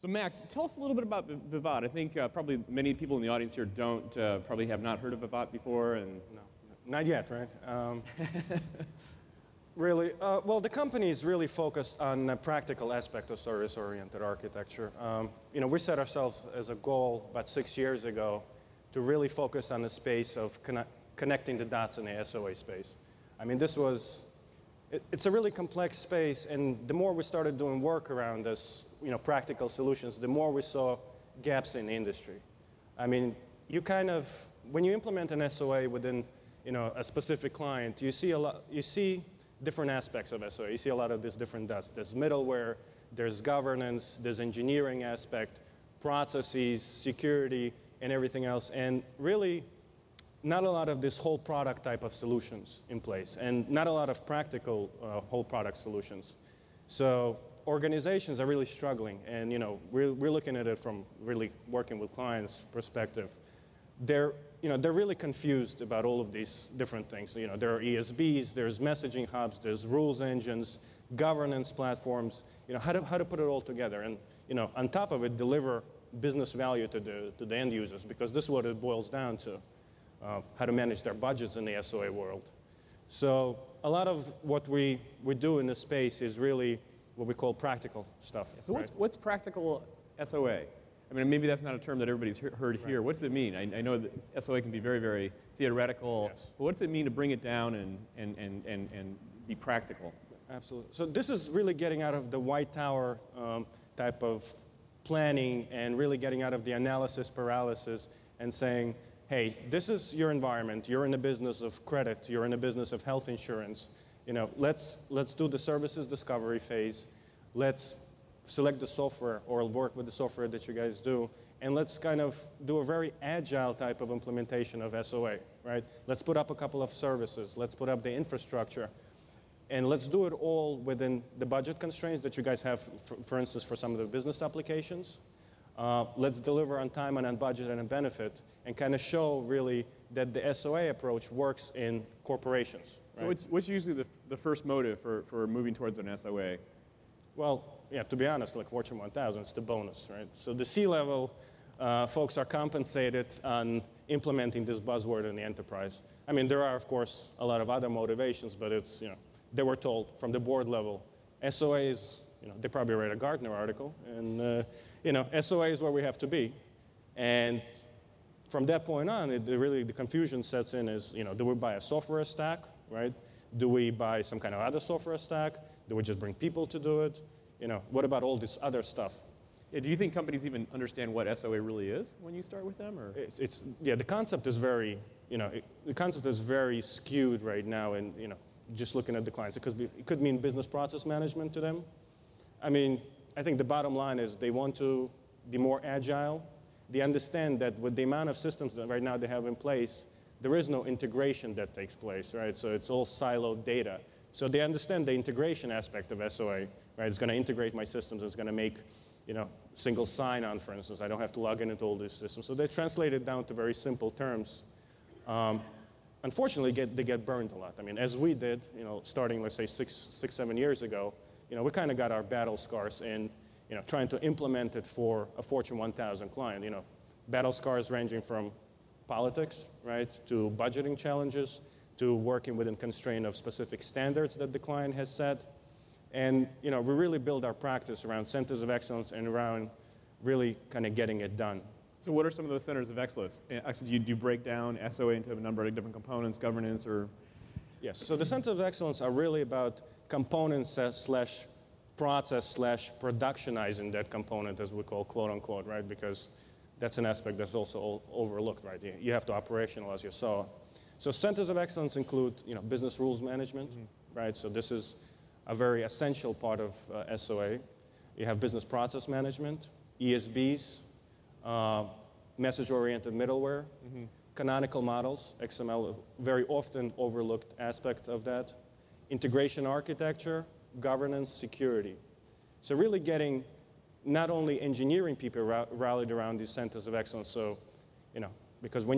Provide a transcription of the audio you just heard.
So Max, tell us a little bit about Vivat. I think probably many people in the audience here don't, probably have not heard of Vivat before. And no, not yet, right? Really, well, the company is really focused on the practical aspect of service-oriented architecture. You know, we set ourselves as a goal about 6 years ago to really focus on the space of connecting the dots in the SOA space. I mean, it's a really complex space, and the more we started doing work around this, you know, practical solutions, the more we saw gaps in the industry. I mean, you kind of, when you implement an SOA within, you know, a specific client, you see different aspects of SOA. You see a lot of these different dots. There's middleware, there's governance, there's engineering aspect, processes, security, and everything else. And really, not a lot of this whole product type of solutions in place, and not a lot of practical whole product solutions. So organizations are really struggling, and you know, we're looking at it from really working with clients' perspective. They're really confused about all of these different things. You know, there are ESBs, there's messaging hubs, there's rules engines, governance platforms. You know, how to put it all together, and you know, on top of it, deliver business value to the end users, because this is what it boils down to. How to manage their budgets in the SOA world. So a lot of what we do in this space is really what we call practical stuff. Yeah, so right? what's practical SOA? I mean, maybe that's not a term that everybody's heard here. Right. What does it mean? I know that SOA can be very, very theoretical. Yes. But what does it mean to bring it down and be practical? Absolutely. So this is really getting out of the white tower type of planning, and really getting out of the analysis paralysis and saying, hey, this is your environment. You're in the business of credit. You're in the business of health insurance. You know, let's do the services discovery phase. Let's select the software or work with the software that you guys do, and let's kind of do a very agile type of implementation of SOA, right? Let's put up a couple of services. Let's put up the infrastructure, and let's do it all within the budget constraints that you guys have, for instance, for some of the business applications. Let's deliver on time and on budget and on benefit, and kind of show really that the SOA approach works in corporations. Right? So what's usually the first motive for moving towards an SOA? Well, yeah, to be honest, like Fortune 1000, it's the bonus, right? So the C-level folks are compensated on implementing this buzzword in the enterprise. I mean, there are, of course, a lot of other motivations, but it's, you know, they were told from the board level, SOA is, you know, they probably read a Gartner article, and you know, SOA is where we have to be. And from that point on, really the confusion sets in. Is, you know, do we buy a software stack, right? Do we buy some kind of other software stack? Do we just bring people to do it? You know, what about all this other stuff? Yeah, do you think companies even understand what SOA really is when you start with them, or? Yeah, the concept is very, you know, the concept is very skewed right now, and you know, just looking at the clients, it could mean business process management to them. I mean, I think the bottom line is they want to be more agile. They understand that with the amount of systems that right now they have in place, there is no integration that takes place, right? So it's all siloed data. So they understand the integration aspect of SOA, right? It's going to integrate my systems. It's going to make, you know, single sign-on, for instance. I don't have to log in into all these systems. So they translate it down to very simple terms. Unfortunately, they get burned a lot. I mean, as we did, you know, starting, let's say, 7 years ago, you know, we kind of got our battle scars in, you know, trying to implement it for a Fortune 1000 client. You know, battle scars ranging from politics, right, to budgeting challenges, to working within constraint of specific standards that the client has set. And, you know, we really build our practice around centers of excellence and around really kind of getting it done. So what are some of those centers of excellence? Actually, do you break down SOA into a number of different components, governance, or? Yes, so the centers of excellence are really about components slash process slash productionizing that component, as we call, quote unquote, right? Because that's an aspect that's also overlooked, right? You have to operationalize your SOA. So centers of excellence include, you know, business rules management, right? So this is a very essential part of SOA. You have business process management, ESBs, message-oriented middleware, canonical models, XML, a very often overlooked aspect of that, integration architecture, governance, security. So really getting not only engineering people rallied around these centers of excellence, so, you know, because when you